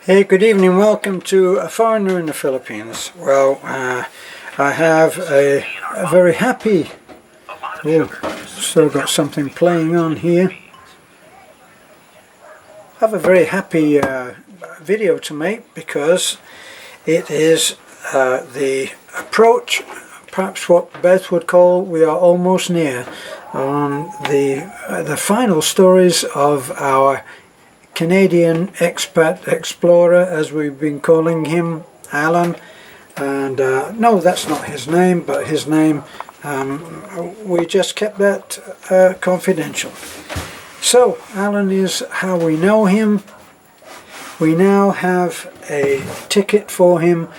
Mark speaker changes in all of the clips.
Speaker 1: Hey, good evening. Welcome to A Foreigner in the Philippines. Well, I have a very happy... still got something playing on here. I have a very happy video to make because it is the approach, perhaps what Beth would call we are almost near, on the final stories of our Canadian expat explorer, as we've been calling him, Alan. And no, that's not his name, but his name, we just kept that confidential. So Alan is how we know him. We now have a ticket for him,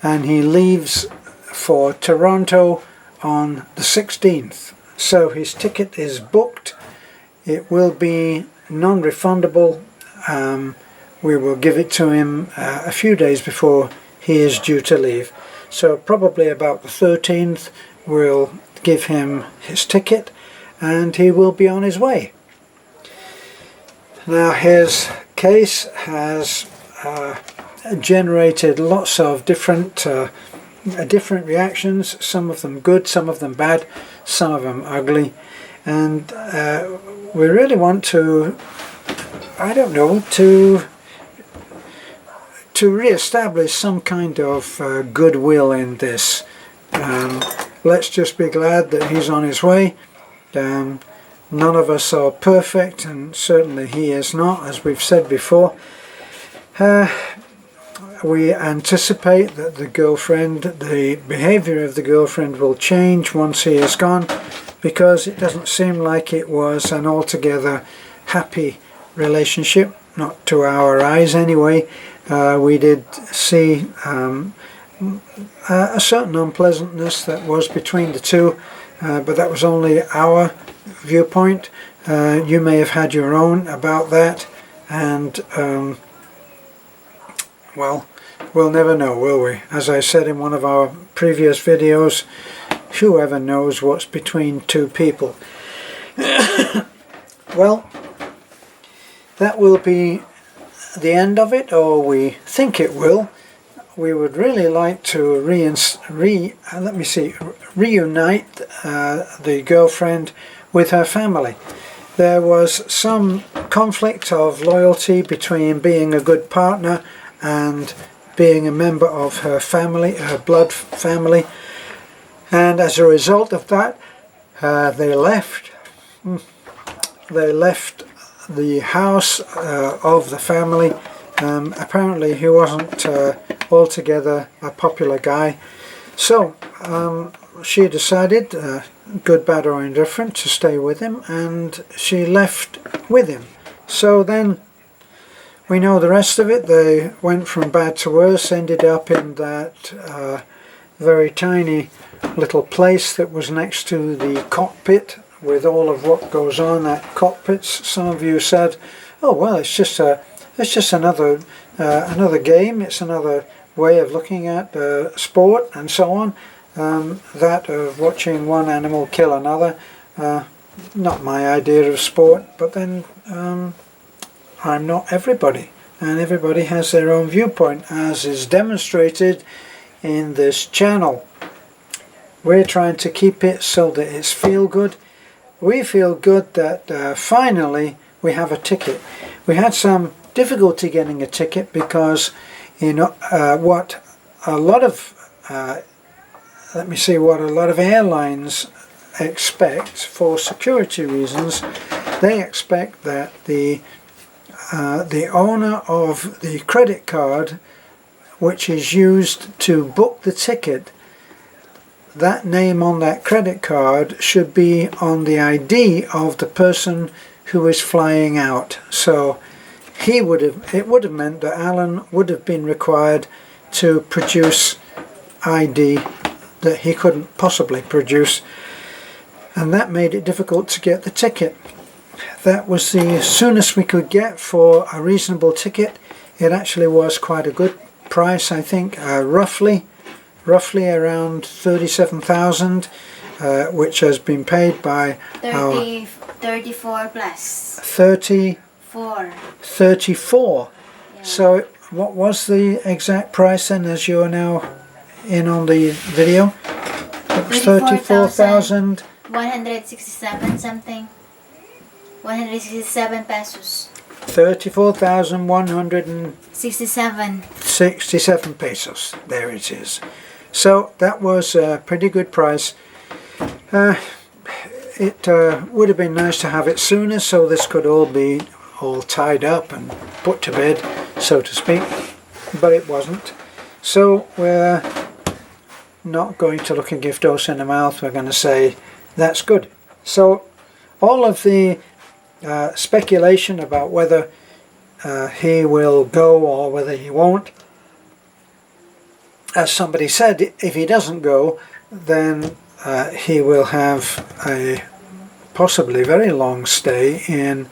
Speaker 1: and he leaves for Toronto on the 16th. So his ticket is booked. It will be non-refundable. We will give it to him a few days before he is due to leave. So probably about the 13th we'll give him his ticket and he will be on his way. Now his case has generated lots of different reactions, some of them good, some of them bad, some of them ugly, and we really want to, I don't know, to re-establish some kind of goodwill in this. Let's just be glad that he's on his way. None of us are perfect, and certainly he is not, as we've said before. We anticipate that the behavior of the girlfriend will change once he is gone, because it doesn't seem like it was an altogether happy relationship, not to our eyes anyway. We did see a certain unpleasantness that was between the two, but that was only our viewpoint. You may have had your own about that, and well, we'll never know, will we? As I said in one of our previous videos, whoever knows what's between two people. Well, that will be the end of it, or we think it will. We would really like to reunite the girlfriend with her family. There was some conflict of loyalty between being a good partner and being a member of her family, her blood family, and as a result of that, they left the house of the family. Apparently he wasn't altogether a popular guy, so she decided, good, bad or indifferent, to stay with him, and she left with him. So then we know the rest of it. They went from bad to worse, ended up in that very tiny little place that was next to the cockpit with all of what goes on at cockpits. Some of you said, oh well, it's just another game, it's another way of looking at sport and so on. That of watching one animal kill another, not my idea of sport. But then I'm not everybody, and everybody has their own viewpoint, as is demonstrated in this channel. We're trying to keep it so that it's feel good. We feel good that finally we have a ticket. We had some difficulty getting a ticket because, you know, what a lot of airlines expect for security reasons. They expect that the owner of the credit card, which is used to book the ticket, that name on that credit card should be on the ID of the person who is flying out. So it would have meant that Alan would have been required to produce ID that he couldn't possibly produce, and that made it difficult to get the ticket. That was the soonest we could get for a reasonable ticket. It actually was quite a good price, I think, roughly around 37,000, which has been paid by
Speaker 2: 34 plus
Speaker 1: 34.
Speaker 2: Yeah.
Speaker 1: So what was the exact price then, as you are now in on the video? It was 34,000.
Speaker 2: 167 something. 167 pesos.
Speaker 1: 34,167 pesos. There it is. So that was a pretty good price. It would have been nice to have it sooner, so this could all be tied up and put to bed, so to speak, but it wasn't. So we're not going to look a gift horse in the mouth. We're going to say that's good. So all of the speculation about whether he will go or whether he won't, as somebody said, if he doesn't go, then he will have a possibly very long stay in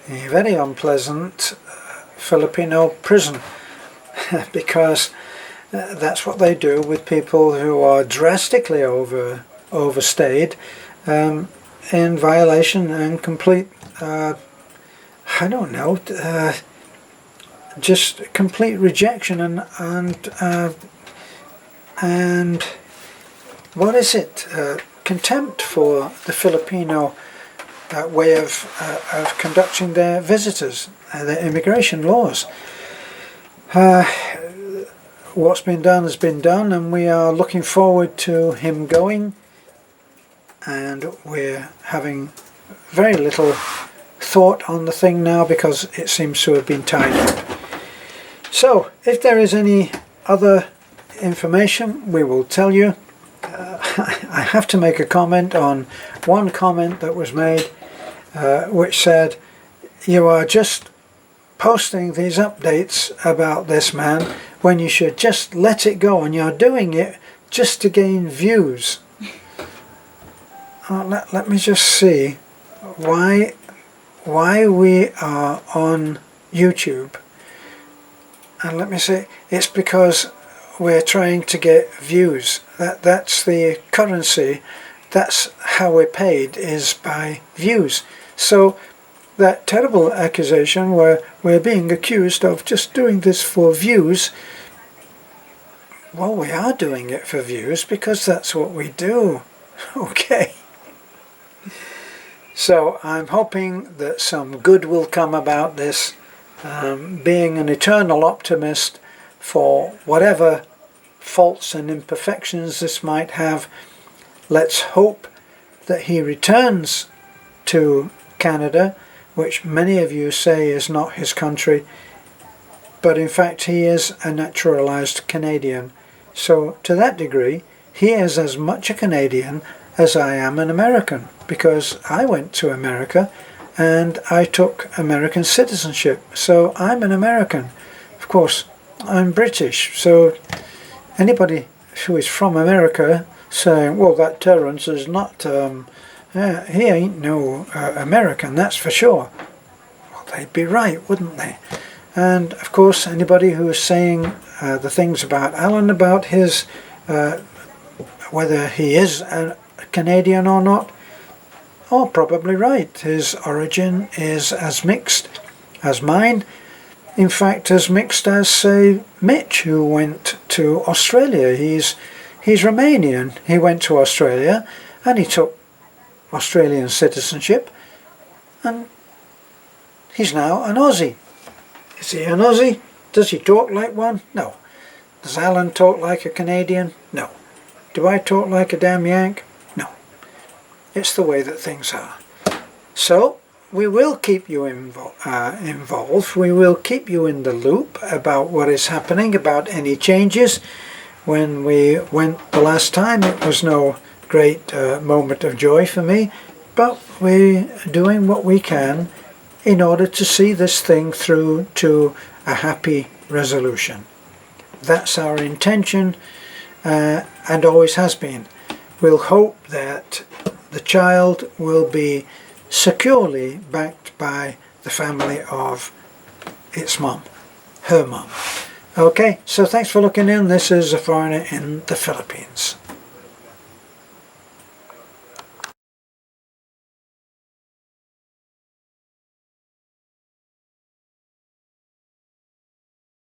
Speaker 1: a very unpleasant Filipino prison because that's what they do with people who are drastically overstayed, in violation and complete I don't know, just complete rejection and what is it? Contempt for the Filipino way of conducting their visitors, their immigration laws. What's been done has been done, and we are looking forward to him going, and we're having very little thought on the thing now because it seems to have been tied up. So if there is any other information, we will tell you. I have to make a comment on one comment that was made, which said, you are just posting these updates about this man when you should just let it go, and you're doing it just to gain views. Let me just see why we are on YouTube, and let me see, it's because we're trying to get views. That's the currency. That's how we're paid, is by views. So that terrible accusation where we're being accused of just doing this for views, well, we are doing it for views because that's what we do. Okay. So I'm hoping that some good will come about this. Being an eternal optimist, for whatever faults and imperfections this might have, let's hope that he returns to Canada, which many of you say is not his country, but in fact he is a naturalized Canadian. So to that degree, he is as much a Canadian as I am an American, because I went to America and I took American citizenship, so I'm an American. Of course, I'm British, so anybody who is from America saying, well, that Terence is not, he ain't no American, that's for sure. Well, they'd be right, wouldn't they? And of course, anybody who is saying the things about Alan, about his, whether he is a Canadian or not, are probably right. His origin is as mixed as mine. In fact, as mixed as, say, Mitch, who went to Australia. He's Romanian. He went to Australia and he took Australian citizenship, and he's now an Aussie. Is he an Aussie? Does he talk like one? No. Does Alan talk like a Canadian? No. Do I talk like a damn Yank? No. It's the way that things are. So we will keep you involved. We will keep you in the loop about what is happening, about any changes. When we went the last time, it was no great moment of joy for me, but we're doing what we can in order to see this thing through to a happy resolution. That's our intention, and always has been. We'll hope that the child will be securely backed by the family of its mum, her mum. Okay, so thanks for looking in. This is A Foreigner in the Philippines.